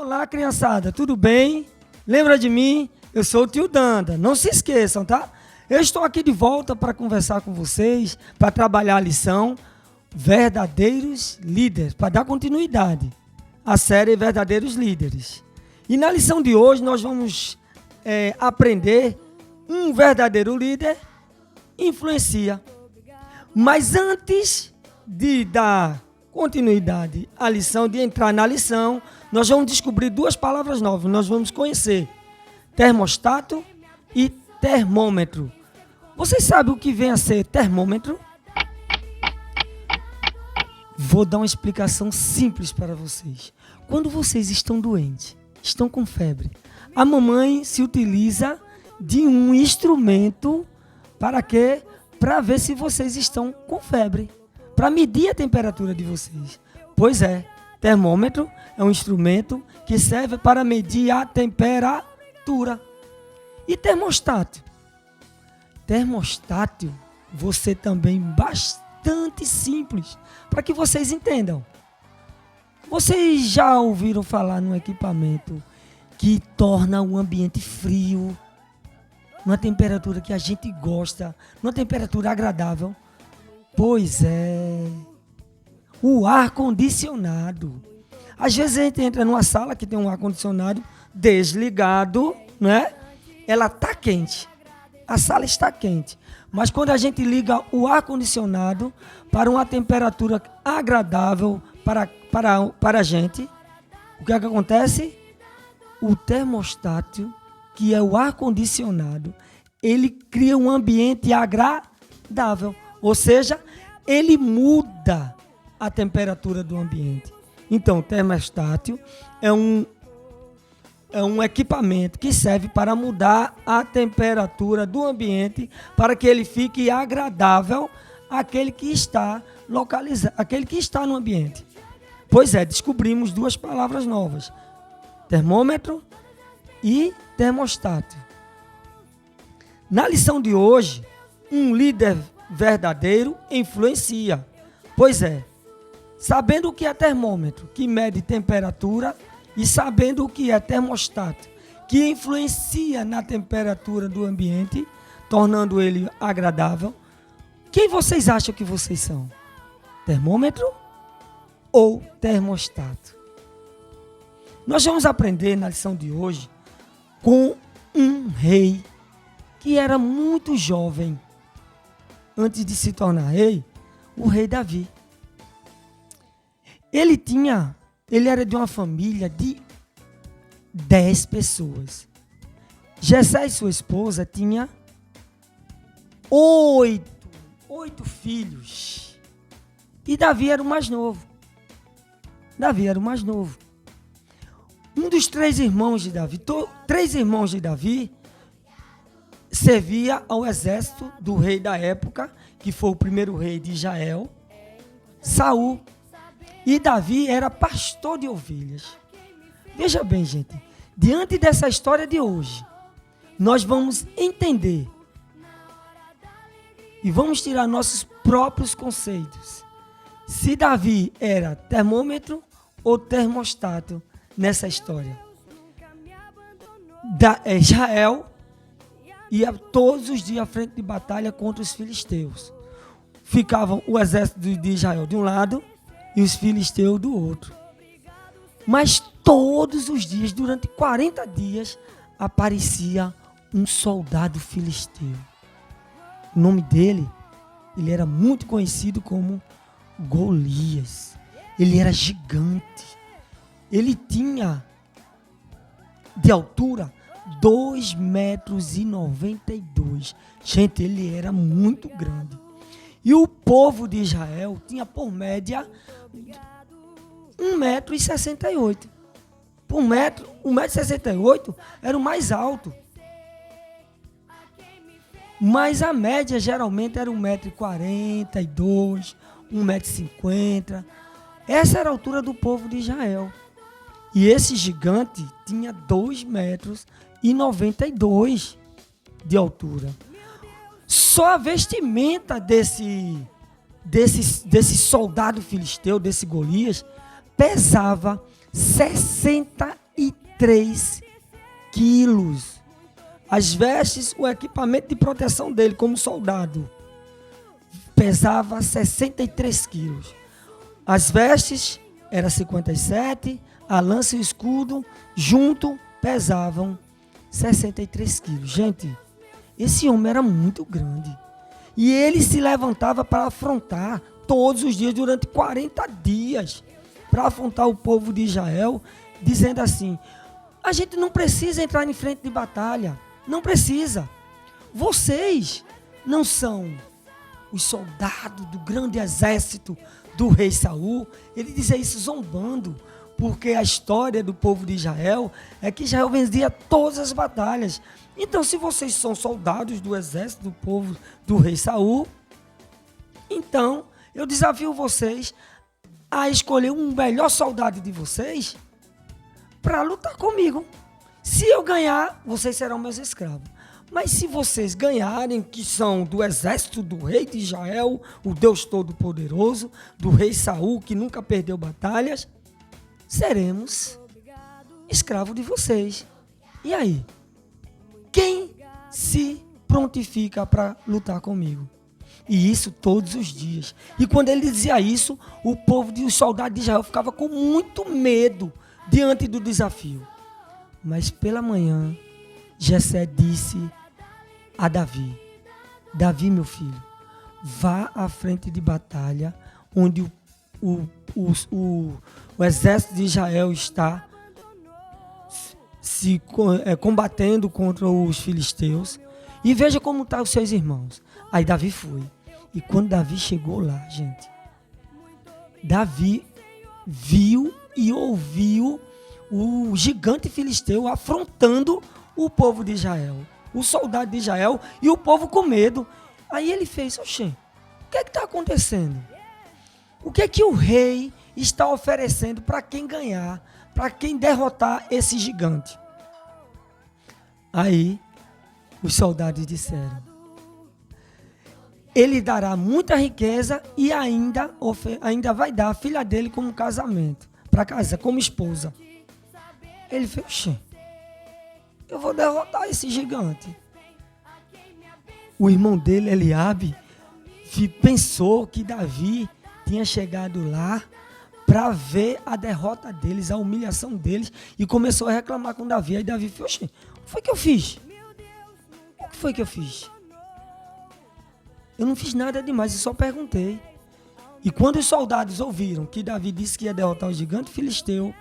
Olá, criançada, tudo bem? Lembra de mim? Eu sou o tio Danda, não se esqueçam, tá? Eu estou aqui de volta para conversar com vocês, para trabalhar a lição Verdadeiros Líderes, para dar continuidade à série Verdadeiros Líderes. E na lição de hoje nós vamos aprender um verdadeiro líder influencia. Mas antes de dar continuidade à lição, de entrar na lição, nós vamos descobrir duas palavras novas. Nós vamos conhecer termostato e termômetro. Vocês sabem o que vem a ser termômetro? Vou dar uma explicação simples para vocês. Quando vocês estão doentes, estão com febre, a mamãe se utiliza de um instrumento para quê? Para ver se vocês estão com febre, para medir a temperatura de vocês. Pois é, termômetro é um instrumento que serve para medir a temperatura. E termostato? Termostato, você também bastante simples, para que vocês entendam. Vocês já ouviram falar num equipamento que torna o ambiente frio, numa temperatura que a gente gosta, numa temperatura agradável? Pois é, o ar-condicionado. Às vezes a gente entra numa sala que tem um ar-condicionado desligado, né? Ela está quente, a sala está quente. Mas quando a gente liga o ar-condicionado para uma temperatura agradável para a gente, o que é que acontece? O termostato, que é o ar-condicionado, ele cria um ambiente agradável. Ou seja, ele muda a temperatura do ambiente. Então, o termostato é um equipamento que serve para mudar a temperatura do ambiente para que ele fique agradável àquele que está localizado, aquele que está no ambiente. Pois é, descobrimos duas palavras novas: termômetro e termostato. Na lição de hoje, um líder verdadeiro influencia. Pois é, sabendo o que é termômetro, que mede temperatura, e sabendo o que é termostato, que influencia na temperatura do ambiente, tornando ele agradável, quem vocês acham que vocês são? Termômetro ou termostato? Nós vamos aprender na lição de hoje com um rei que era muito jovem. Antes de se tornar rei, o rei Davi. Ele era de uma família de 10 pessoas. Jessé e sua esposa tinha 8 filhos. E Davi era o mais novo. Um dos três irmãos de Davi, servia ao exército do rei da época, que foi o primeiro rei de Israel, Saul. E Davi era pastor de ovelhas. Veja bem, gente, diante dessa história de hoje, nós vamos entender e vamos tirar nossos próprios conceitos. Se Davi era termômetro ou termostato nessa história. Israel ia todos os dias à frente de batalha contra os filisteus. Ficavam o exército de Israel de um lado e os filisteus do outro. Mas todos os dias, durante 40 dias, aparecia um soldado filisteu. O nome dele, ele era muito conhecido como Golias. Ele era gigante. Ele tinha de altura 2,92 metros. Gente, ele era muito grande. E o povo de Israel tinha por média 1,68 metros. Por metro, 1,68 m era o mais alto. Mas a média geralmente era 1,42 m, 1,50 m. Essa era a altura do povo de Israel. E esse gigante tinha 2,92 metros de altura. Só a vestimenta desse soldado filisteu, desse Golias, pesava 68 63 quilos. As vestes, o equipamento de proteção dele como soldado, pesava 63 quilos. As vestes eram 57, a lança e o escudo, junto, pesavam 63 quilos. Gente, esse homem era muito grande. E ele se levantava para afrontar todos os dias, durante 40 dias, para afrontar o povo de Israel, dizendo assim: a gente não precisa entrar em frente de batalha. Não precisa. Vocês não são os soldados do grande exército do rei Saul. Ele dizia isso zombando, porque a história do povo de Israel é que Israel vencia todas as batalhas. Então, se vocês são soldados do exército do povo do rei Saul, então eu desafio vocês a escolher um melhor soldado de vocês para lutar comigo. Se eu ganhar, vocês serão meus escravos. Mas se vocês ganharem, que são do exército do rei de Israel, o Deus Todo-Poderoso, do rei Saul, que nunca perdeu batalhas, seremos escravos de vocês. E aí? Quem se prontifica para lutar comigo? E isso todos os dias. E quando ele dizia isso, o povo, os soldados de Israel ficava com muito medo diante do desafio. Mas pela manhã, Jessé disse a Davi: Davi, meu filho, vá à frente de batalha, onde o exército de Israel está se combatendo contra os filisteus, e veja como estão os seus irmãos. Aí Davi foi. E quando Davi chegou lá, gente, Davi viu e ouviu o gigante filisteu afrontando o povo de Israel, o soldado de Israel, e o povo com medo. Aí ele fez: oxê, o que está acontecendo? O que é que o rei está oferecendo para quem ganhar, para quem derrotar esse gigante? Aí os soldados disseram: ele dará muita riqueza e ainda vai dar a filha dele como casamento, para casar como esposa. Ele fez: oxê, eu vou derrotar esse gigante. O irmão dele, Eliabe, pensou que Davi tinha chegado lá para ver a derrota deles, a humilhação deles, e começou a reclamar com Davi. Aí Davi fez: oxê, o que foi que eu fiz? O que foi que eu fiz? Eu não fiz nada demais, eu só perguntei. E quando os soldados ouviram que Davi disse que ia derrotar o gigante filisteu,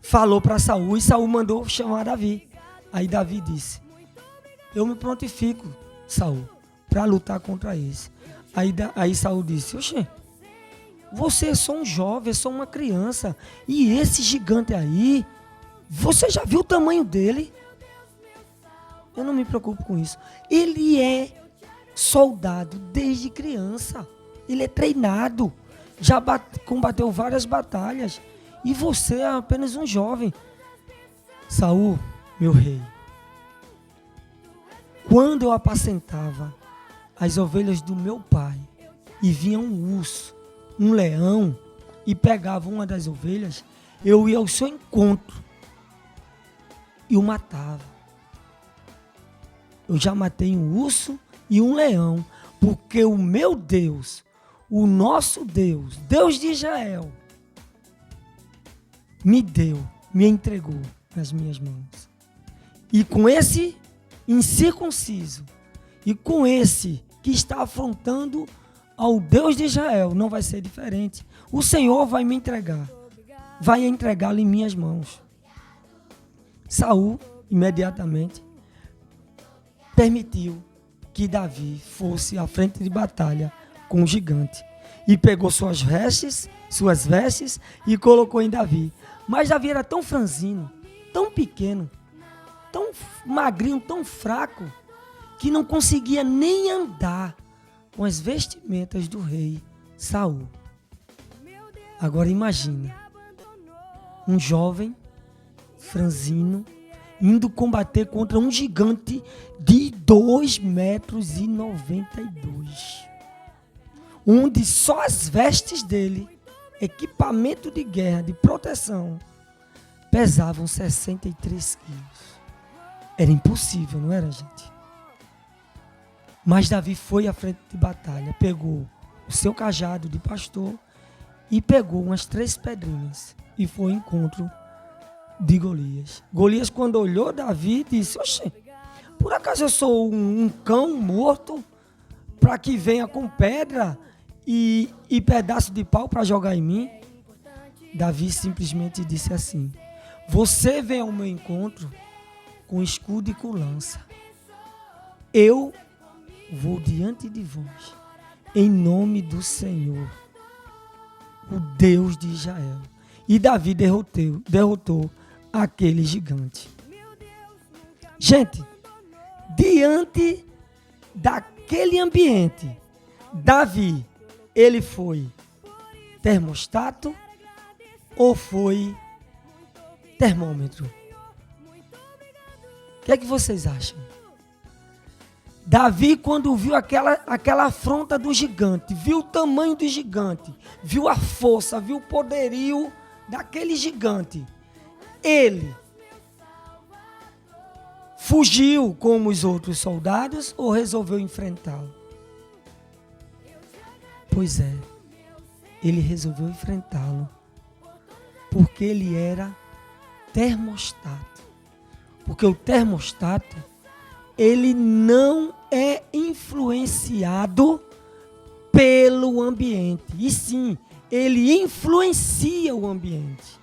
falou para Saul, e Saul mandou chamar Davi. Aí Davi disse: eu me prontifico, Saul, para lutar contra esse. Aí Saul disse: oxê, você é só um jovem, é só uma criança, e esse gigante aí, você já viu o tamanho dele? Eu não me preocupo com isso. Ele é soldado desde criança. Ele é treinado. Já combateu várias batalhas. E você é apenas um jovem. Saul, meu rei, quando eu apacentava as ovelhas do meu pai, e vinha um urso, um leão, e pegava uma das ovelhas, eu ia ao seu encontro e o matava. Eu já matei um urso e um leão, porque o meu Deus, o nosso Deus, Deus de Israel, me entregou nas minhas mãos. E com esse incircunciso, e com esse que está afrontando ao Deus de Israel, não vai ser diferente. O Senhor vai me entregar, vai entregá-lo em minhas mãos. Saul, imediatamente, permitiu que Davi fosse à frente de batalha com o gigante. E pegou suas vestes e colocou em Davi. Mas Davi era tão franzino, tão pequeno, tão magrinho, tão fraco, que não conseguia nem andar com as vestimentas do rei Saul. Agora imagina, um jovem franzino indo combater contra um gigante de 2,92 metros, onde só as vestes dele, equipamento de guerra, de proteção, pesavam 63 quilos. Era impossível, não era, gente? Mas Davi foi à frente de batalha, pegou o seu cajado de pastor e pegou umas 3 pedrinhas e foi ao encontro de Golias. Golias, quando olhou Davi, disse: oxe, por acaso eu sou um cão morto para que venha com pedra e pedaço de pau para jogar em mim? Davi simplesmente disse assim: você vem ao meu encontro com escudo e com lança. Eu vou diante de vós, em nome do Senhor, o Deus de Israel. E Davi derrotou aquele gigante. Gente, diante daquele ambiente, Davi, ele foi termostato ou foi termômetro? O que é que vocês acham? Davi, quando viu aquela afronta do gigante, viu o tamanho do gigante, viu a força, viu o poderio daquele gigante, ele fugiu como os outros soldados ou resolveu enfrentá-lo? Pois é, ele resolveu enfrentá-lo, porque ele era termostato. Porque o termostato, ele não é influenciado pelo ambiente, e sim, ele influencia o ambiente.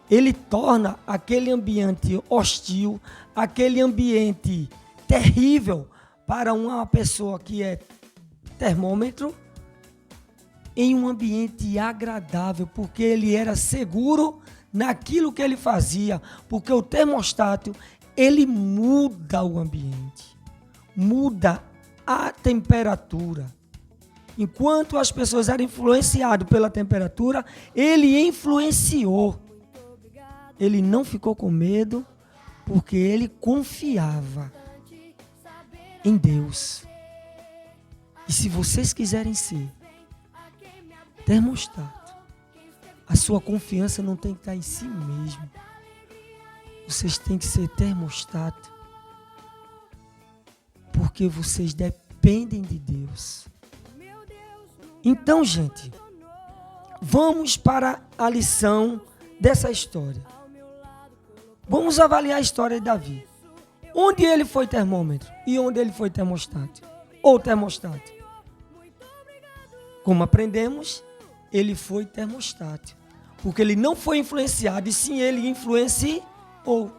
Ele torna aquele ambiente hostil, aquele ambiente terrível para uma pessoa que é termômetro, em um ambiente agradável, porque ele era seguro naquilo que ele fazia, porque o termostato, ele muda o ambiente, muda a temperatura. Enquanto as pessoas eram influenciadas pela temperatura, ele influenciou. Ele não ficou com medo, porque ele confiava em Deus. E se vocês quiserem ser termostato, a sua confiança não tem que estar em si mesmo. Vocês têm que ser termostato, porque vocês dependem de Deus. Então, gente, vamos para a lição dessa história. Vamos avaliar a história de Davi. Onde ele foi termômetro e onde ele foi termostato? Ou termostato? Como aprendemos, ele foi termostato, porque ele não foi influenciado, e sim ele influenciou.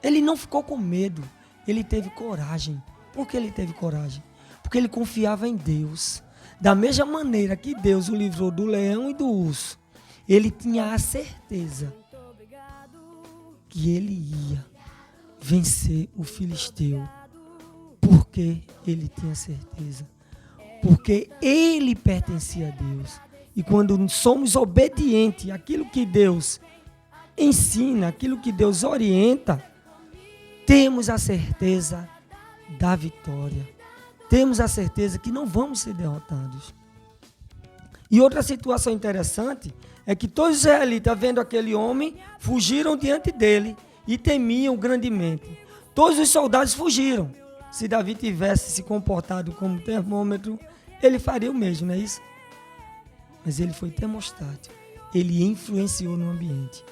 Ele não ficou com medo, ele teve coragem. Por que ele teve coragem? Porque ele confiava em Deus. Da mesma maneira que Deus o livrou do leão e do urso, ele tinha a certeza que ele ia vencer o filisteu. Por que ele tinha certeza? Porque ele pertencia a Deus. E quando somos obedientes àquilo que Deus ensina, aquilo que Deus orienta, temos a certeza da vitória. Temos a certeza que não vamos ser derrotados. E outra situação interessante é que todos os israelitas, vendo aquele homem, fugiram diante dele e temiam grandemente. Todos os soldados fugiram. Se Davi tivesse se comportado como termômetro, ele faria o mesmo, não é isso? Mas ele foi termostato. Ele influenciou no ambiente.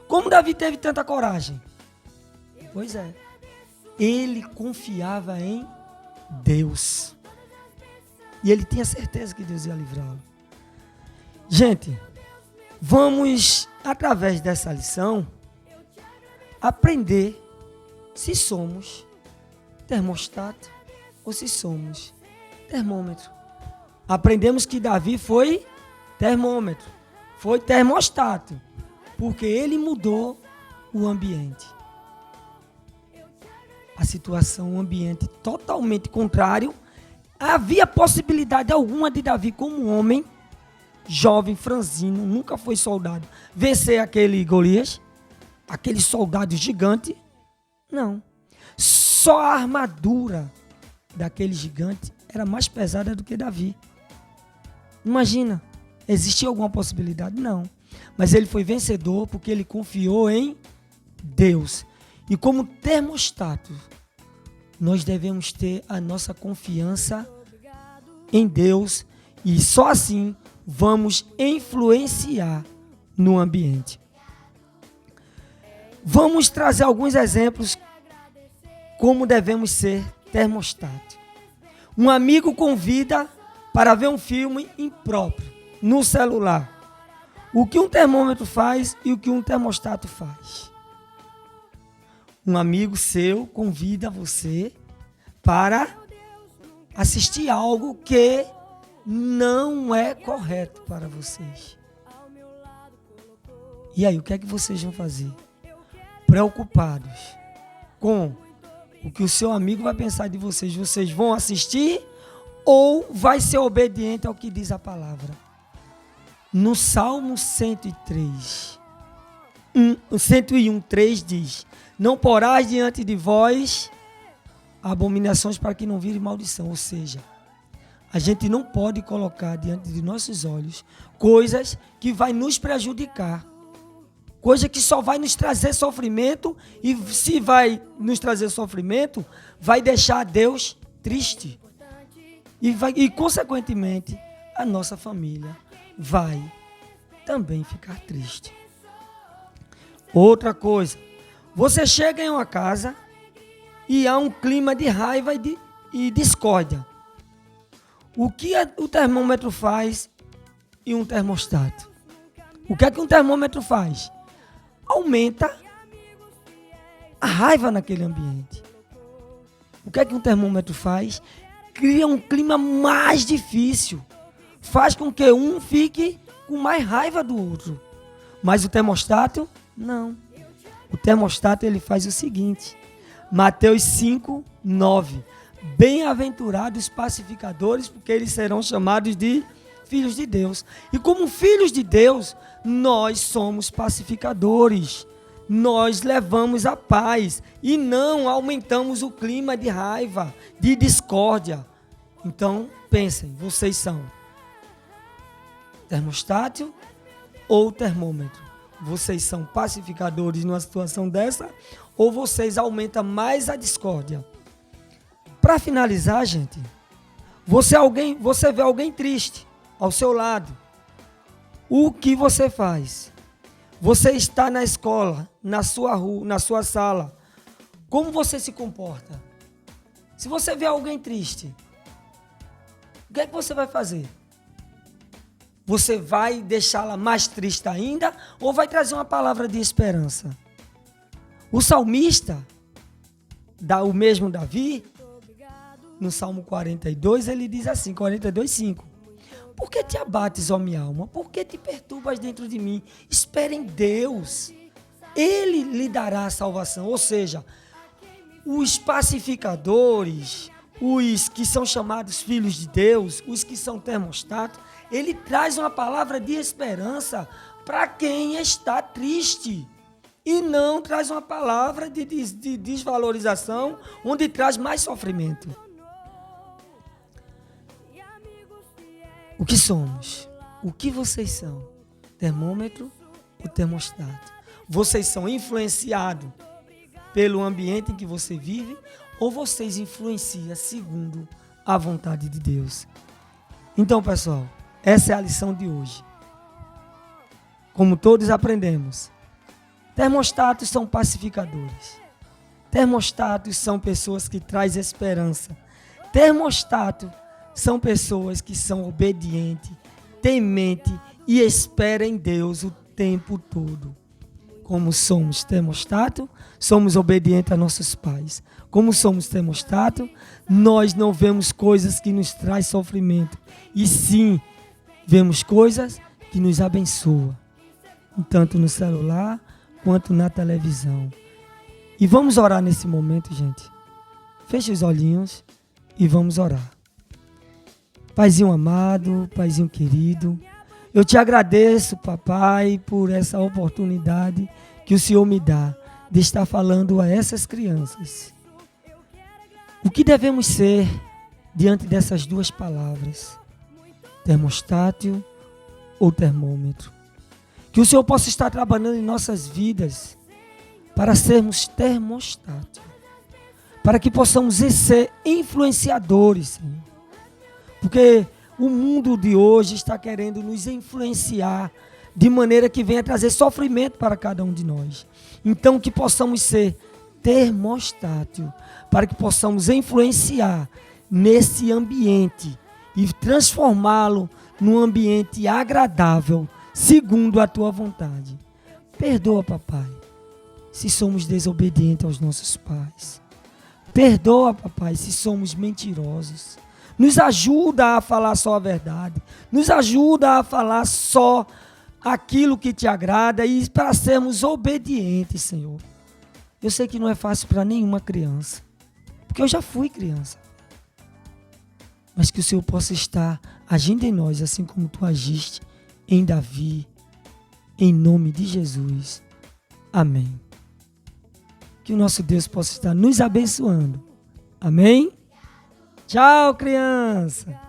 Como Davi teve tanta coragem? Pois é. Ele confiava em Deus. E ele tinha certeza que Deus ia livrá-lo. Gente, vamos, através dessa lição, aprender se somos termostato ou se somos termômetro. Aprendemos que Davi foi termômetro, foi termostato, porque ele mudou o ambiente. A situação, o ambiente totalmente contrário. Havia possibilidade alguma de Davi, como homem, jovem, franzino, nunca foi soldado, vencer aquele Golias, aquele soldado gigante? Não. Só a armadura daquele gigante era mais pesada do que Davi. Imagina, existia alguma possibilidade? Não. Mas ele foi vencedor porque ele confiou em Deus. E como termostato, nós devemos ter a nossa confiança em Deus e só assim vamos influenciar no ambiente. Vamos trazer alguns exemplos como devemos ser termostato. Um amigo convida para ver um filme impróprio no celular. O que um termômetro faz e o que um termostato faz? Um amigo seu convida você para assistir algo que não é correto para vocês. E aí, o que é que vocês vão fazer? Preocupados com o que o seu amigo vai pensar de vocês. Vocês vão assistir ou vai ser obediente ao que diz a palavra? No Salmo 103, 101:3 diz: não porás diante de vós abominações para que não vire maldição. Ou seja, a gente não pode colocar diante de nossos olhos coisas que vai nos prejudicar. Coisa que só vai nos trazer sofrimento, e se vai nos trazer sofrimento, vai deixar Deus triste. E consequentemente, a nossa família vai também ficar triste. Outra coisa, você chega em uma casa e há um clima de raiva e discórdia. O que o termômetro faz e um termostato? O que é que um termômetro faz? Aumenta a raiva naquele ambiente. O que é que um termômetro faz? Cria um clima mais difícil. Faz com que um fique com mais raiva do outro. Mas o termostato, não. O termostato, ele faz o seguinte. Mateus 5:9. Bem-aventurados os pacificadores, porque eles serão chamados de filhos de Deus. E como filhos de Deus, nós somos pacificadores. Nós levamos a paz e não aumentamos o clima de raiva, de discórdia. Então, pensem, vocês são termostato ou termômetro? Vocês são pacificadores numa situação dessa ou vocês aumentam mais a discórdia? Para finalizar, gente, você vê alguém triste ao seu lado. O que você faz? Você está na escola, na sua rua, na sua sala. Como você se comporta? Se você vê alguém triste, o que é que você vai fazer? Você vai deixá-la mais triste ainda ou vai trazer uma palavra de esperança? O salmista, o mesmo Davi, no Salmo 42, ele diz assim, 42:5. Por que te abates, ó minha alma? Por que te perturbas dentro de mim? Espera em Deus. Ele lhe dará a salvação. Ou seja, os pacificadores, os que são chamados filhos de Deus, os que são termostatos, ele traz uma palavra de esperança para quem está triste. E não traz uma palavra de desvalorização, onde traz mais sofrimento. O que somos? O que vocês são? Termômetro ou termostato? Vocês são influenciados pelo ambiente em que você vive ou vocês influenciam segundo a vontade de Deus? Então, pessoal, essa é a lição de hoje. Como todos aprendemos, termostatos são pacificadores. Termostatos são pessoas que trazem esperança. Termostato são pessoas que são obedientes, tementes e esperam em Deus o tempo todo. Como somos termostato, somos obedientes a nossos pais. Como somos termostato, nós não vemos coisas que nos trazem sofrimento. E sim, vemos coisas que nos abençoam. Tanto no celular, quanto na televisão. E vamos orar nesse momento, gente. Feche os olhinhos e vamos orar. Paizinho amado, Paizinho querido, eu te agradeço, papai, por essa oportunidade que o Senhor me dá de estar falando a essas crianças. O que devemos ser diante dessas duas palavras? Termostato ou termômetro? Que o Senhor possa estar trabalhando em nossas vidas para sermos termostatos, para que possamos ser influenciadores, Senhor. Porque o mundo de hoje está querendo nos influenciar de maneira que venha trazer sofrimento para cada um de nós. Então que possamos ser termostatos, para que possamos influenciar nesse ambiente e transformá-lo num ambiente agradável, segundo a tua vontade. Perdoa, papai, se somos desobedientes aos nossos pais. Perdoa, papai, se somos mentirosos. Nos ajuda a falar só a verdade. Nos ajuda a falar só aquilo que te agrada e para sermos obedientes, Senhor. Eu sei que não é fácil para nenhuma criança, porque eu já fui criança. Mas que o Senhor possa estar agindo em nós, assim como tu agiste em Davi, em nome de Jesus. Amém. Que o nosso Deus possa estar nos abençoando. Amém? Tchau, criança!